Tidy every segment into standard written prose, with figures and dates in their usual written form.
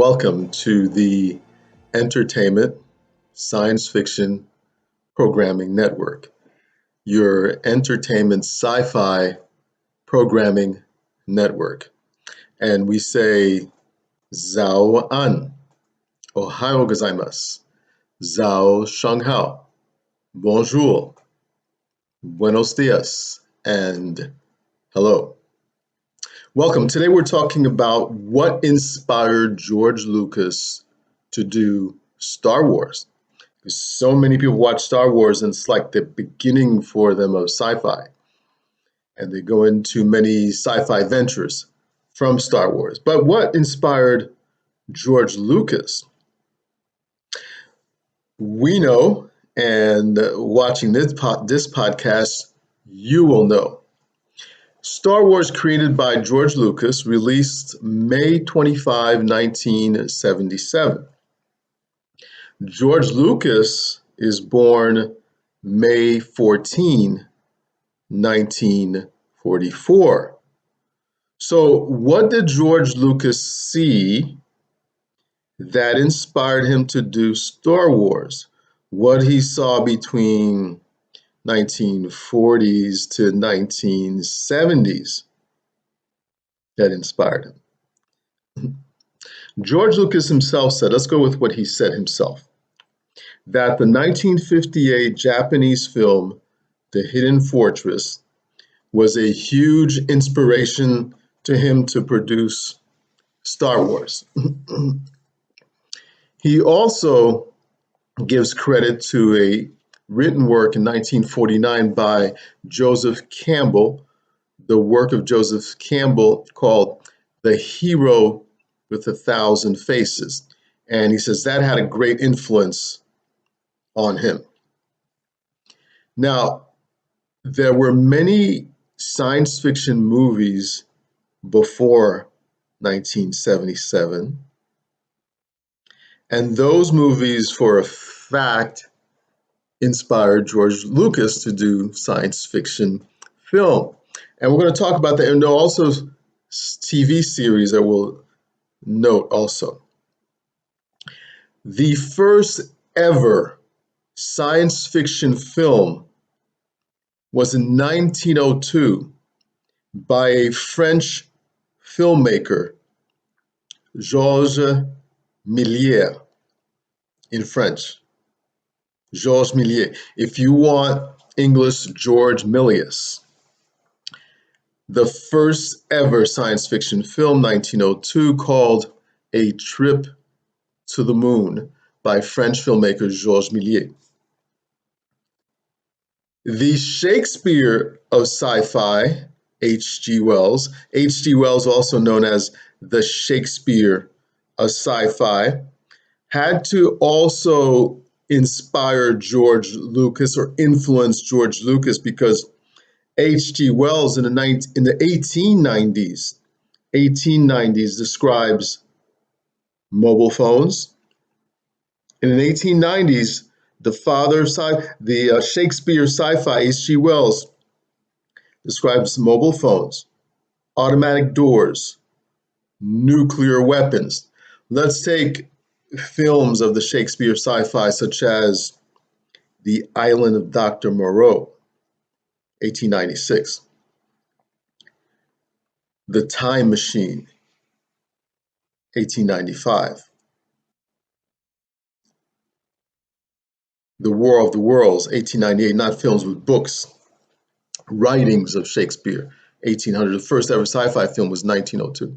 welcome to the Entertainment Science Fiction Programming Network, your entertainment sci-fi programming network. And we say, Zao an, Ohayo gozaimasu, Zao shanghao, bonjour, buenos dias, and hello. Welcome. Today we're talking about what inspired George Lucas to do Star Wars. Because so many people watch Star Wars and it's like the beginning for them of sci-fi. And they go into many sci-fi ventures from Star Wars. But what inspired George Lucas? We know, and watching this podcast, you will know. Star Wars, created by George Lucas, released May 25, 1977. George Lucas is born May 14, 1944. So what did George Lucas see that inspired him to do Star Wars? What he saw between 1940s to 1970s that inspired him. George Lucas himself said, let's go with what he said himself, that the 1958 Japanese film, The Hidden Fortress, was a huge inspiration to him to produce Star Wars. He also gives credit to a written work in 1949 by Joseph Campbell, the work of Joseph Campbell called The Hero with a Thousand Faces. And he says that had a great influence on him. Now, there were many science fiction movies before 1977. And those movies, for a fact, inspired George Lucas to do science fiction film. And we're going to talk about that. And there are also TV series that we'll note also. The first ever science fiction film was in 1902 by a French filmmaker, Georges Méliès, in French. Georges Méliès. If you want English, George Méliès. The first ever science fiction film, 1902, called A Trip to the Moon by French filmmaker Georges Méliès. The Shakespeare of sci-fi, H.G. Wells. H.G. Wells, also known as the Shakespeare of sci-fi, had to also inspire George Lucas or influence George Lucas because H.G. Wells in the 1890s describes mobile phones. And in the 1890s, the father of Shakespeare sci-fi, H.G. Wells, describes mobile phones, automatic doors, nuclear weapons. Let's take films of the Shakespeare sci-fi such as The Island of Dr. Moreau, 1896. The Time Machine, 1895. The War of the Worlds, 1898, not films but books, writings of Shakespeare, 1800. The first ever sci-fi film was 1902.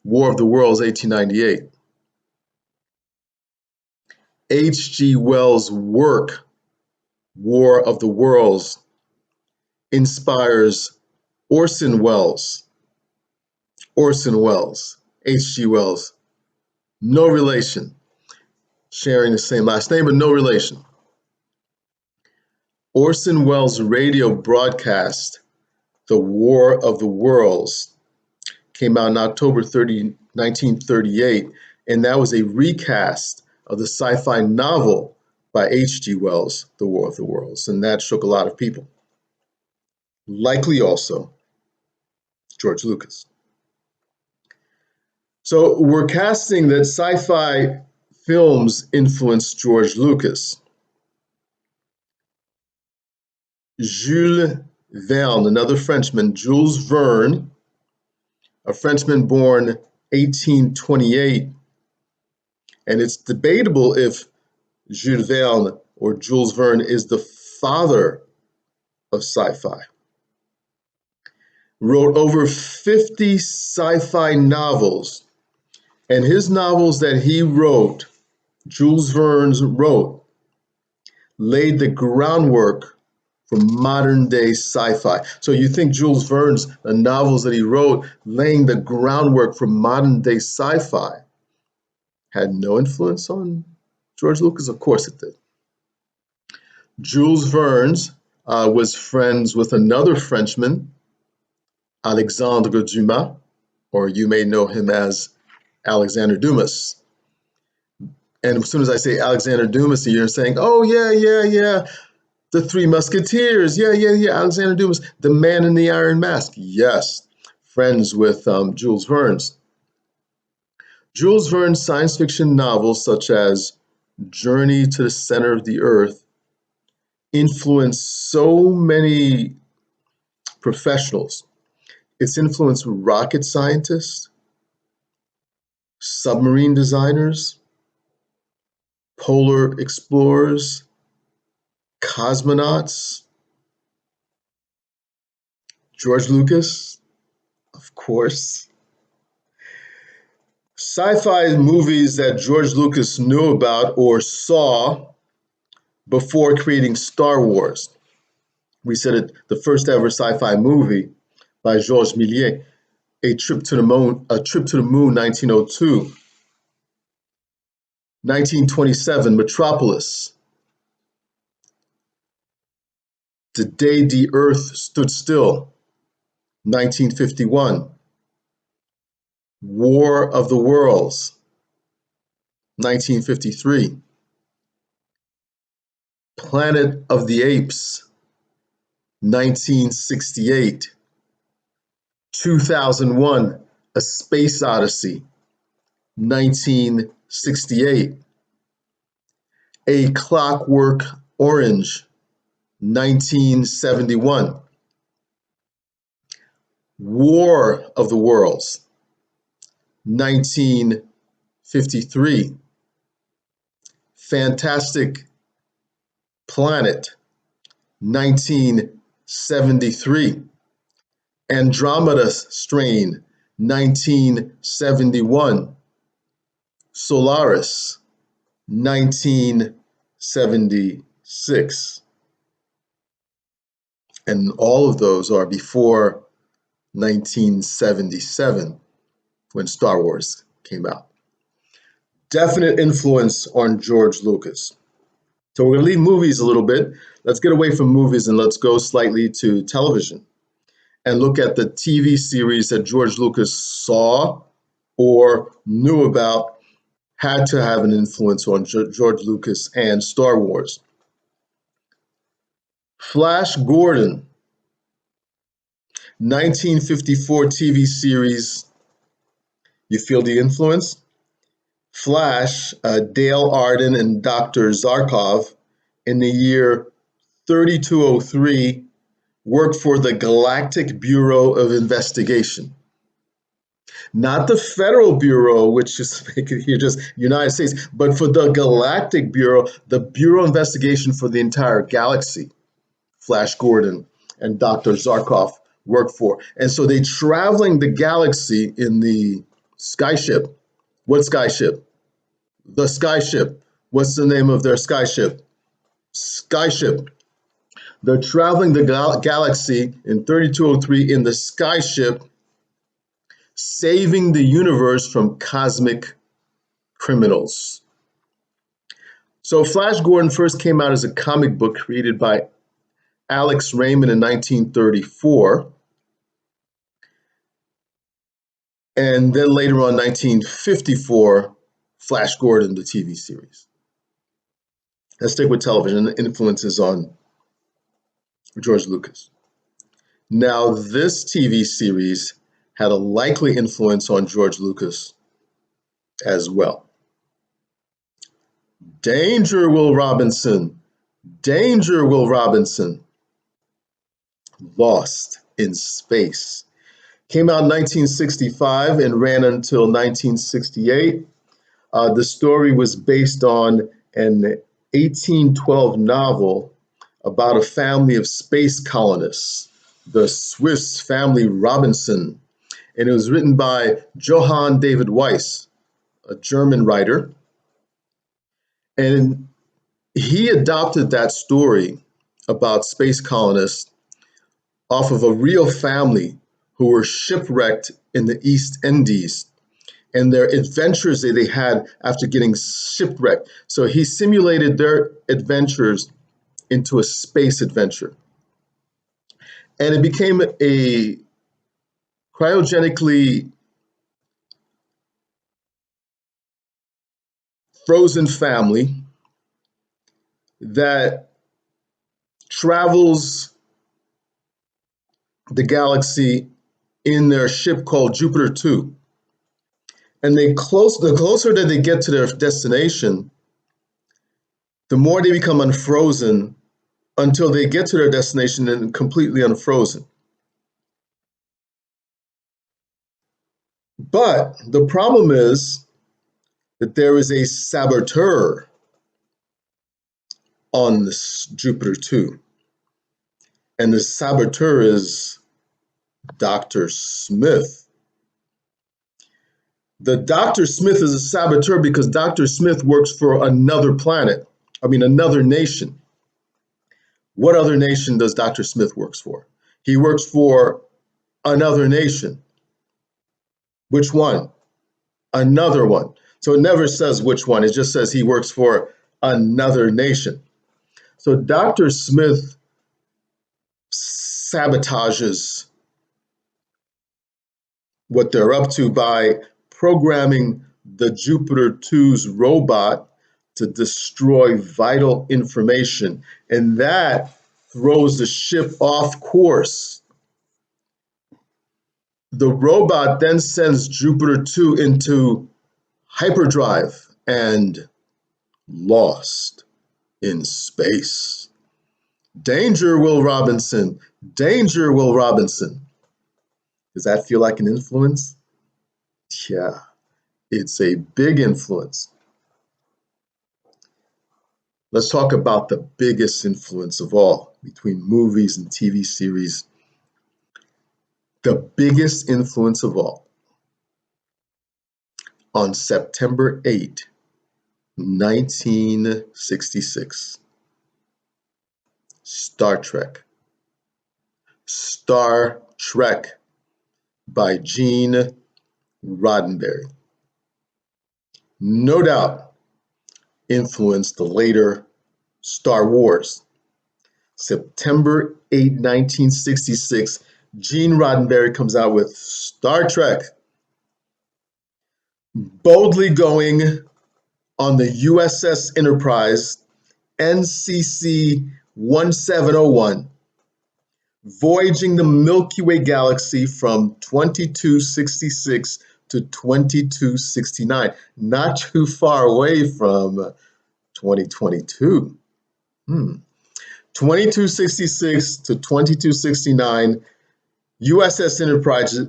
War of the Worlds, 1898. H.G. Wells' work, War of the Worlds, inspires Orson Welles. H.G. Wells, no relation, sharing the same last name, but no relation. Orson Welles' radio broadcast, The War of the Worlds, came out on October 30, 1938, and that was a recast of the sci-fi novel by H.G. Wells, The War of the Worlds, and that shook a lot of people. Likely also George Lucas. So we're casting that sci-fi films influenced George Lucas. Jules Verne, another Frenchman, Jules Verne, a Frenchman born 1828, and it's debatable if Jules Verne or Jules Verne is the father of sci-fi. Wrote over 50 sci-fi novels, and his novels that he wrote, Jules Verne wrote, laid the groundwork for modern day sci-fi. So you think Jules Verne's novels that he wrote laying the groundwork for modern day sci-fi had no influence on George Lucas? Of course it did. Jules Verne was friends with another Frenchman, Alexandre Dumas, or you may know him as Alexander Dumas. And as soon as I say Alexander Dumas, you're saying, oh, yeah, the Three Musketeers. Yeah, Alexander Dumas, the man in the iron mask. Yes, friends with Jules Verne. Jules Verne's science fiction novels, such as Journey to the Center of the Earth, influenced so many professionals. It's influenced rocket scientists, submarine designers, polar explorers, cosmonauts, George Lucas, of course. Sci-fi movies that George Lucas knew about or saw before creating Star Wars. We said it, the first ever sci-fi movie by Georges Méliès, A Trip to the Moon, 1902. 1927, Metropolis, The Day the Earth Stood Still, 1951. War of the Worlds, 1953. Planet of the Apes, 1968. 2001, A Space Odyssey, 1968. A Clockwork Orange, 1971. War of the Worlds, 1953. Fantastic Planet, 1973. Andromeda Strain, 1971. Solaris, 1976. And all of those are before 1977 when Star Wars came out. Definite influence on George Lucas. So we're going to leave movies a little bit. Let's get away from movies and let's go slightly to television and look at the TV series that George Lucas saw or knew about, had to have an influence on George Lucas and Star Wars. Flash Gordon, 1954 TV series. You feel the influence? Flash, Dale Arden and Dr. Zarkov, in the year 3203, worked for the Galactic Bureau of Investigation. Not the Federal Bureau, which is here just United States, but for the Galactic Bureau, the Bureau of Investigation for the entire galaxy. Flash Gordon and Dr. Zarkov worked for. And so they traveling the galaxy in the skyship. What skyship? The skyship. What's the name of their skyship? Skyship. They're traveling the galaxy in 3203 in the skyship, saving the universe from cosmic criminals. So Flash Gordon first came out as a comic book created by Alex Raymond in 1934. And then later on, 1954, Flash Gordon, the TV series. Let's stick with television, the influences on George Lucas. Now, this TV series had a likely influence on George Lucas as well. Danger, Will Robinson. Danger, Will Robinson. Lost in Space. Came out in 1965 and ran until 1968. The story was based on an 1812 novel about a family of space colonists, the Swiss family Robinson. And it was written by Johann David Weiss, a German writer. And he adopted that story about space colonists off of a real family who were shipwrecked in the East Indies and their adventures that they had after getting shipwrecked. So he simulated their adventures into a space adventure. And it became a cryogenically frozen family that travels the galaxy in their ship called Jupiter 2. And the closer that they get to their destination, the more they become unfrozen until they get to their destination and completely unfrozen. But the problem is that there is a saboteur on this Jupiter 2. And the saboteur is Dr. Smith. The Dr. Smith is a saboteur because Dr. Smith works for another planet, another nation. What other nation does Dr. Smith works for? He works for another nation. Which one? Another one. So it never says which one. It just says he works for another nation. So Dr. Smith sabotages what they're up to by programming the Jupiter 2's robot to destroy vital information. And that throws the ship off course. The robot then sends Jupiter 2 into hyperdrive and lost in space. Danger, Will Robinson. Danger, Will Robinson. Does that feel like an influence? Yeah, it's a big influence. Let's talk about the biggest influence of all between movies and TV series. The biggest influence of all. On September 8, 1966, Star Trek. Star Trek by Gene Roddenberry. No doubt influenced the later Star Wars. September 8, 1966, Gene Roddenberry comes out with Star Trek, boldly going on the USS Enterprise, NCC 1701, voyaging the Milky Way galaxy from 2266 to 2269, not too far away from 2022. 2266 to 2269, USS Enterprise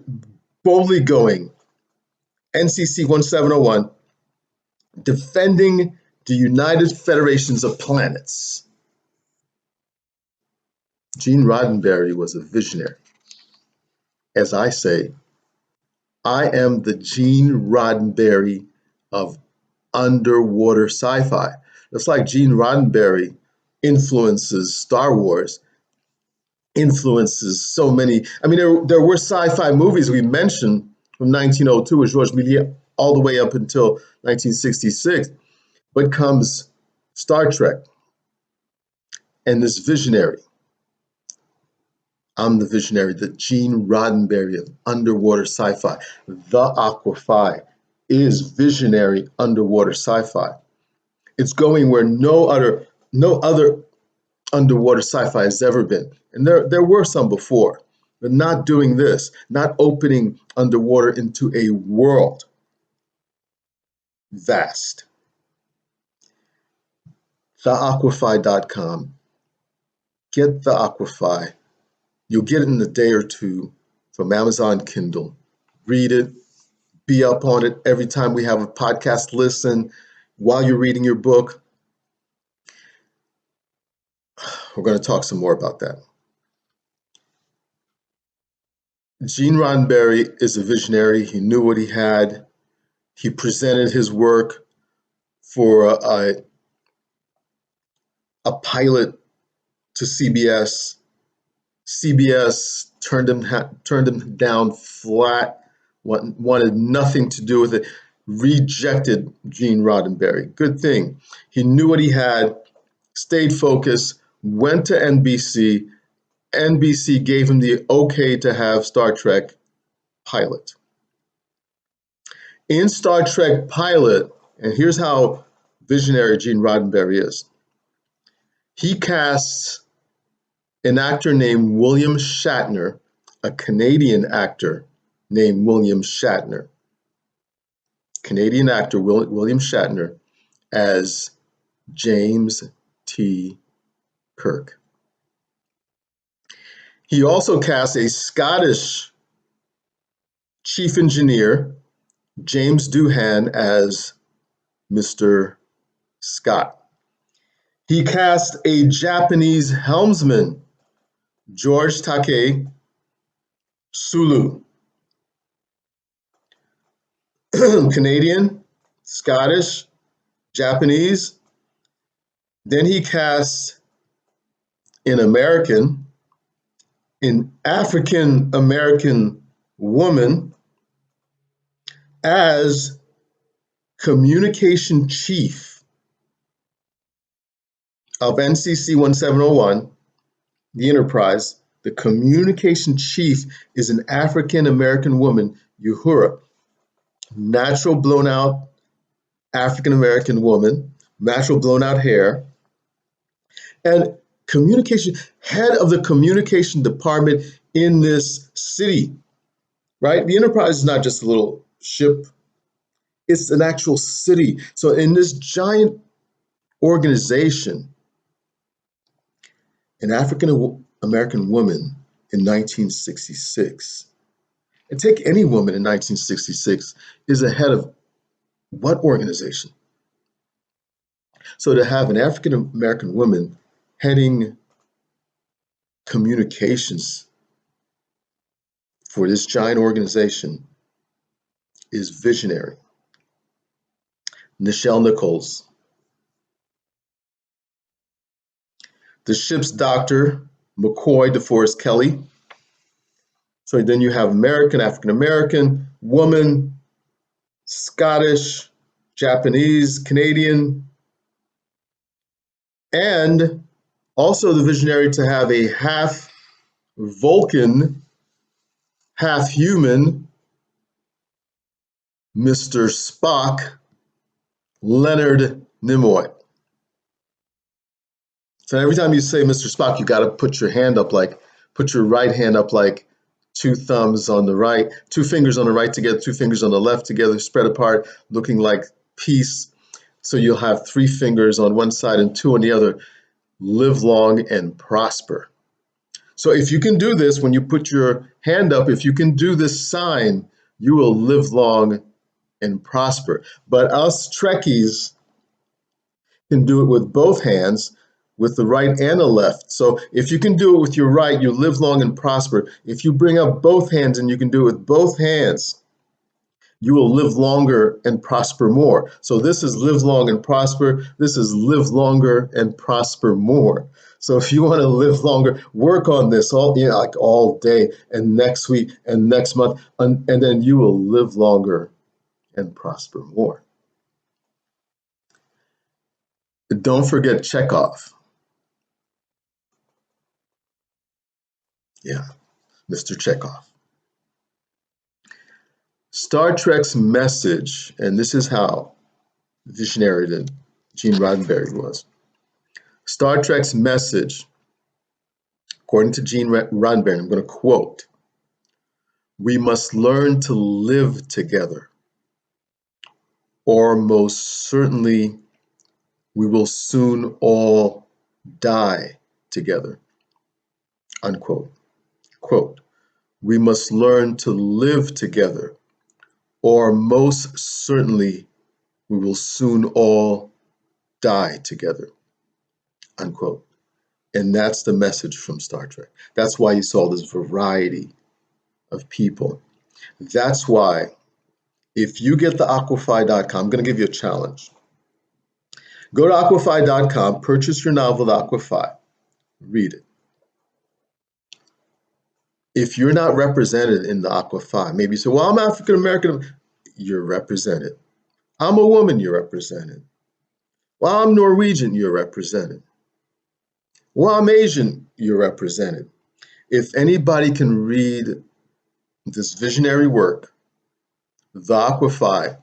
boldly going, NCC 1701, defending the United Federations of Planets. Gene Roddenberry was a visionary. As I say, I am the Gene Roddenberry of underwater sci-fi. Just like Gene Roddenberry influences Star Wars, influences so many. There were sci-fi movies we mentioned from 1902 with Georges Méliès all the way up until 1966. But comes Star Trek and this visionary. I'm the visionary, the Gene Roddenberry of underwater sci-fi. TheAquaPhi is visionary underwater sci-fi. It's going where no other underwater sci-fi has ever been. And there were some before, but not doing this, not opening underwater into a world. vast. TheAquaPhi.com. Get the AquaPhi. You'll get it in a day or two from Amazon Kindle. Read it. Be up on it every time we have a podcast. Listen while you're reading your book. We're going to talk some more about that. Gene Roddenberry is a visionary. He knew what he had. He presented his work for a pilot to CBS. CBS turned him down flat, wanted nothing to do with it, rejected Gene Roddenberry. Good thing. He knew what he had, stayed focused, went to NBC. NBC gave him the okay to have Star Trek pilot. In Star Trek pilot, and here's how visionary Gene Roddenberry is. He casts an actor named William Shatner, a Canadian actor named William Shatner. Canadian actor William Shatner as James T. Kirk. He also cast a Scottish chief engineer, James Doohan, as Mr. Scott. He cast a Japanese helmsman, George Takei Sulu. Canadian, Scottish, Japanese. Then he cast an African American woman as communication chief of NCC 1701, the Enterprise. The communication chief is an African American woman, Uhura, natural blown out African American woman, natural blown out hair, and communication, head of the communication department in this city, right? The Enterprise is not just a little ship, it's an actual city. So in this giant organization, an African American woman in 1966, and take any woman in 1966, is the head of what organization? So to have an African American woman heading communications for this giant organization is visionary. Nichelle Nichols. The ship's doctor, McCoy DeForest Kelly. So then you have American, African American, woman, Scottish, Japanese, Canadian, and also the visionary to have a half Vulcan, half human, Mr. Spock, Leonard Nimoy. So every time you say Mr. Spock, you got to put your right hand up like two thumbs on the right, two fingers on the right together, two fingers on the left together, spread apart, looking like peace. So you'll have three fingers on one side and two on the other. Live long and prosper. So if you can do this, when you put your hand up, if you can do this sign, you will live long and prosper. But us Trekkies can do it with both hands, with the right and the left. So if you can do it with your right, you live long and prosper. If you bring up both hands and you can do it with both hands, you will live longer and prosper more. So this is live long and prosper. This is live longer and prosper more. So if you want to live longer, work on this all day and next week and next month, and then you will live longer and prosper more. Don't forget Chekhov. Yeah, Mr. Chekhov. Star Trek's message, and this is how visionary that Gene Roddenberry was. Star Trek's message, according to Gene Roddenberry, I'm going to quote, "We must learn to live together." or most certainly we will soon all die together, unquote. Quote, we must learn to live together, or most certainly we will soon all die together, unquote. And that's the message from Star Trek. That's why you saw this variety of people. That's why if you get the aquaphi.com, I'm going to give you a challenge. Go to aquaphi.com, purchase your novel, The Aqua Phi, read it. If you're not represented in the Aqua Phi, maybe you say, well, I'm African American. You're represented. I'm a woman, you're represented. Well, I'm Norwegian, you're represented. Well, I'm Asian, you're represented. If anybody can read this visionary work, The Aqua Phi,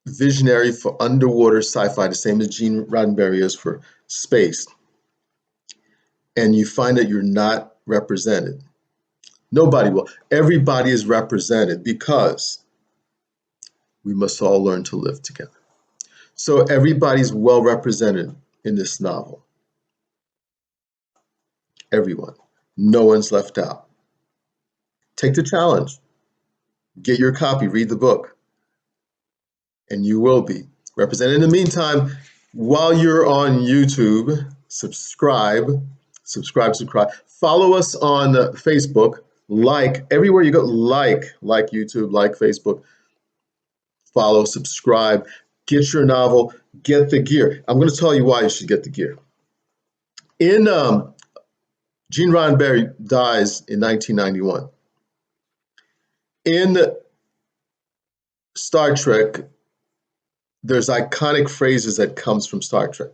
visionary for underwater sci-fi, the same as Gene Roddenberry is for space, and you find that you're not represented, nobody will. Everybody is represented because we must all learn to live together. So everybody's well represented in this novel. Everyone. No one's left out. Take the challenge. Get your copy, read the book, and you will be represented. In the meantime, while you're on YouTube, subscribe. Follow us on Facebook. Like, everywhere you go, like YouTube, like Facebook. Follow, subscribe, get your novel, get the gear. I'm going to tell you why you should get the gear. Gene Roddenberry dies in 1991. In Star Trek, there's iconic phrases that comes from Star Trek.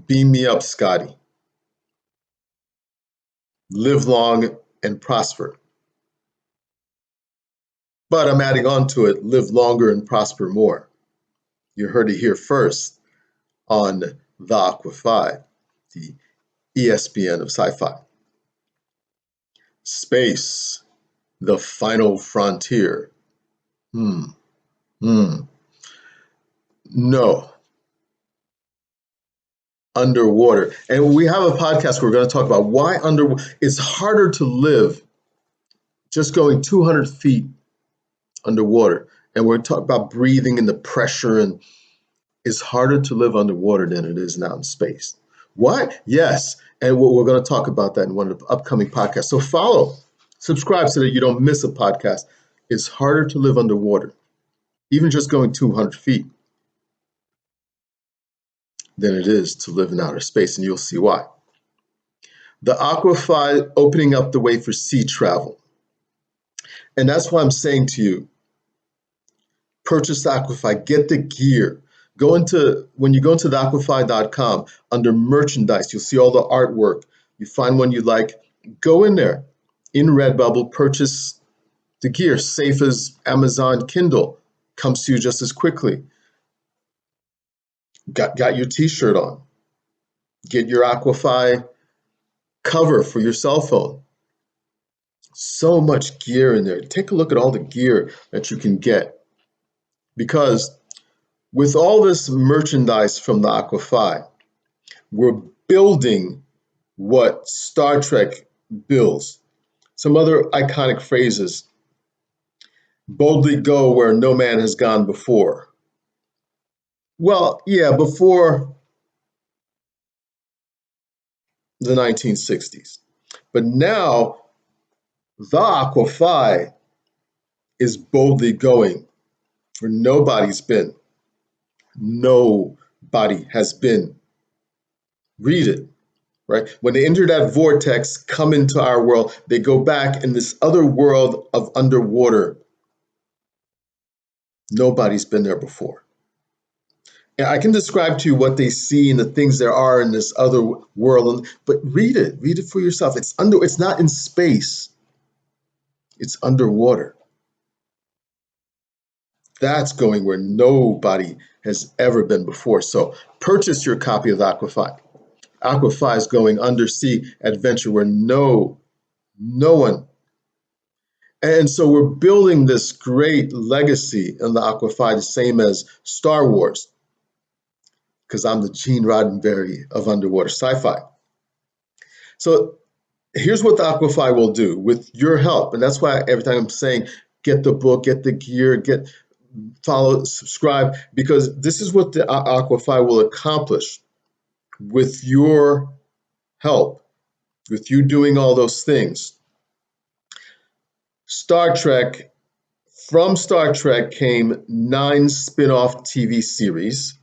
Beam me up, Scotty. Live long and prosper. But I'm adding on to it, live longer and prosper more. You heard it here first on TheAquaPhi, the ESPN of Sci-Fi. Space, the final frontier. No. Underwater. And we have a podcast where we're going to talk about why it's harder to live just going 200 feet underwater. And we're talking about breathing and the pressure, and it's harder to live underwater than it is now in space. Why? Yes. And we're going to talk about that in one of the upcoming podcasts. So follow, subscribe so that you don't miss a podcast. It's harder to live underwater, even just going 200 feet, than it is to live in outer space, and you'll see why. The Aqua Phi opening up the way for sea travel. And that's why I'm saying to you, purchase the Aqua Phi, get the gear. When you go into theaquaphi.com, under merchandise, you'll see all the artwork. You find one you like, go in there. In Redbubble, purchase the gear, safe as Amazon Kindle, comes to you just as quickly. Got your t-shirt on. Get your Aqua Phi cover for your cell phone. So much gear in there. Take a look at all the gear that you can get. Because with all this merchandise from the Aqua Phi, we're building what Star Trek builds. Some other iconic phrases. Boldly go where no man has gone before. Well, yeah, before the 1960s. But now, the Aqua Phi is boldly going where nobody's been. Nobody has been. Read it, right? When they enter that vortex, come into our world, they go back in this other world of underwater. Nobody's been there before. And I can describe to you what they see and the things there are in this other world, but read it for yourself. It's not in space. It's underwater. That's going where nobody has ever been before. So purchase your copy of Aqua Phi. Aqua Phi is going undersea adventure where no one. And so we're building this great legacy in the Aqua Phi, the same as Star Wars, because I'm the Gene Roddenberry of underwater sci-fi. So here's what the Aqua Phi will do with your help. And that's why every time I'm saying, get the book, get the gear, follow, subscribe, because this is what the Aqua Phi will accomplish with your help, with you doing all those things. From Star Trek came 9 spin-off TV series,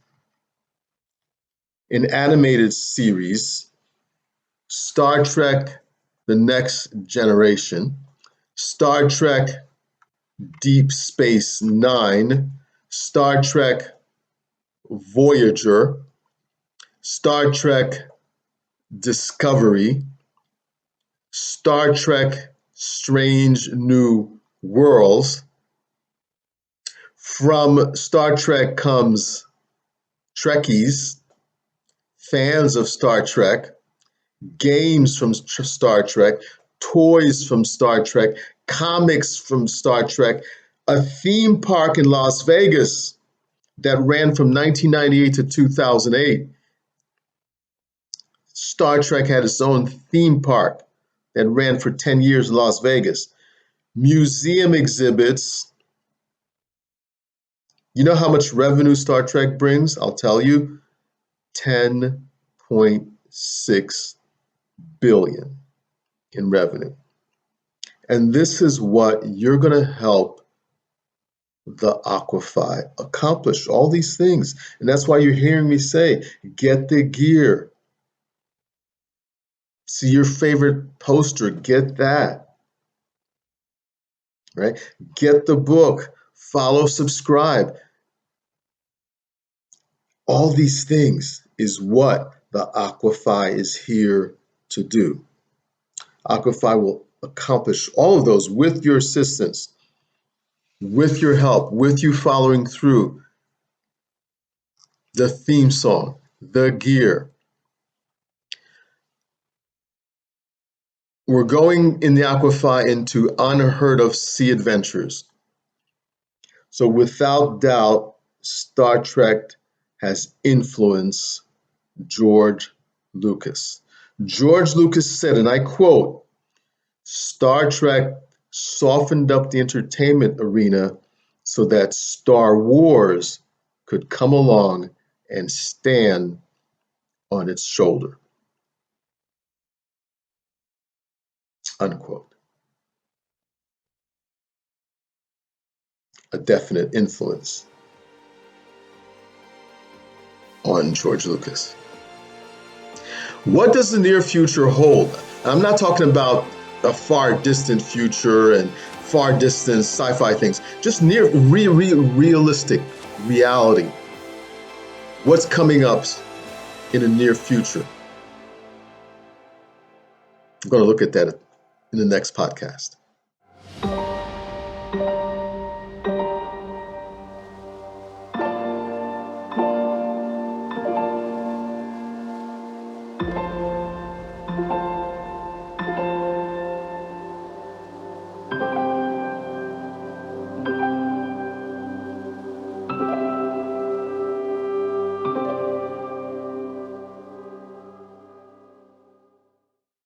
an animated series, Star Trek The Next Generation, Star Trek Deep Space Nine, Star Trek Voyager, Star Trek Discovery, Star Trek Strange New Worlds. From Star Trek comes Trekkies, fans of Star Trek, games from Star Trek, toys from Star Trek, comics from Star Trek, a theme park in Las Vegas that ran from 1998 to 2008. Star Trek had its own theme park that ran for 10 years in Las Vegas. Museum exhibits. You know how much revenue Star Trek brings? I'll tell you, 10.6 billion in revenue. And this is what you're going to help the Aqua Phi accomplish, all these things. And that's why you're hearing me say, get the gear. See your favorite poster, get that, right? Get the book, follow, subscribe. All these things is what the Aqua Phi is here to do. Aqua Phi will accomplish all of those with your assistance, with your help, with you following through. The theme song, the gear. We're going in the Aqua Phi into unheard of sea adventures. So without doubt, Star Trek has influenced George Lucas. George Lucas said, and I quote, Star Trek softened up the entertainment arena so that Star Wars could come along and stand on its shoulder. Unquote. A definite influence on George Lucas. What does the near future hold? I'm not talking about a far distant future and far distant sci-fi things, just near realistic reality. What's coming up in the near future? I'm going to look at that in the next podcast.